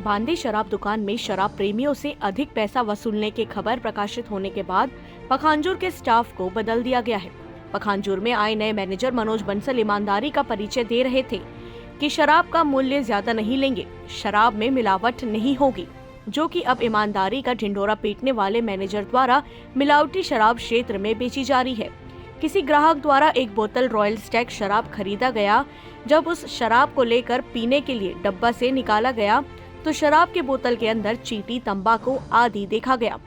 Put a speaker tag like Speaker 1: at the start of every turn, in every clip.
Speaker 1: बांदे शराब दुकान में शराब प्रेमियों से अधिक पैसा वसूलने की खबर प्रकाशित होने के बाद पखांजूर के स्टाफ को बदल दिया गया है। पखांजूर में आए नए मैनेजर मनोज बंसल ईमानदारी का परिचय दे रहे थे कि शराब का मूल्य ज्यादा नहीं लेंगे, शराब में मिलावट नहीं होगी, जो कि अब ईमानदारी का ढिंढोरा पीटने वाले मैनेजर द्वारा मिलावटी शराब क्षेत्र में बेची जा रही है। किसी ग्राहक द्वारा एक बोतल रॉयल स्टैग शराब खरीदा गया। जब उस शराब को लेकर पीने के लिए डब्बा से निकाला गया तो शराब के बोतल के अंदर चींटी, तंबाकू आदि देखा गया।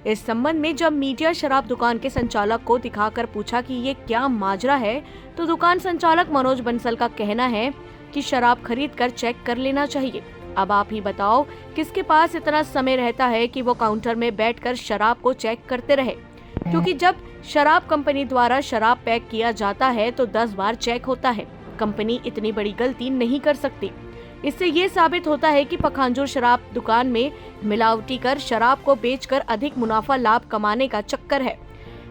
Speaker 1: इस संबंध में जब मीडिया शराब दुकान के संचालक को दिखाकर पूछा कि ये क्या माजरा है, तो दुकान संचालक मनोज बंसल का कहना है कि शराब खरीद कर चेक कर लेना चाहिए। अब आप ही बताओ, किसके पास इतना समय रहता है कि वो काउंटर में बैठकर शराब को चेक करते रहे, क्योंकि जब शराब कंपनी द्वारा शराब पैक किया जाता है तो 10 बार चेक होता है। कंपनी इतनी बड़ी गलती नहीं कर सकती। इससे ये साबित होता है कि पखांजूर शराब दुकान में मिलावटी कर शराब को बेचकर अधिक मुनाफा लाभ कमाने का चक्कर है।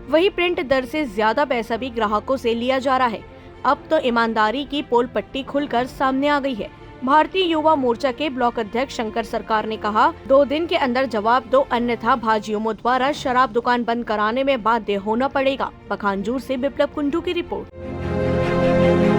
Speaker 1: वही प्रिंट दर से ज्यादा पैसा भी ग्राहकों से लिया जा रहा है। अब तो ईमानदारी की पोल पट्टी खुलकर सामने आ गई है। भारतीय युवा मोर्चा के ब्लॉक अध्यक्ष शंकर सरकार ने कहा, 2 दिन के अंदर जवाब दो, अन्यथा भाजयुमो द्वारा शराब दुकान बंद कराने में बाध्य होना पड़ेगा। पखांजूर से बिप्लब कुंडू की रिपोर्ट।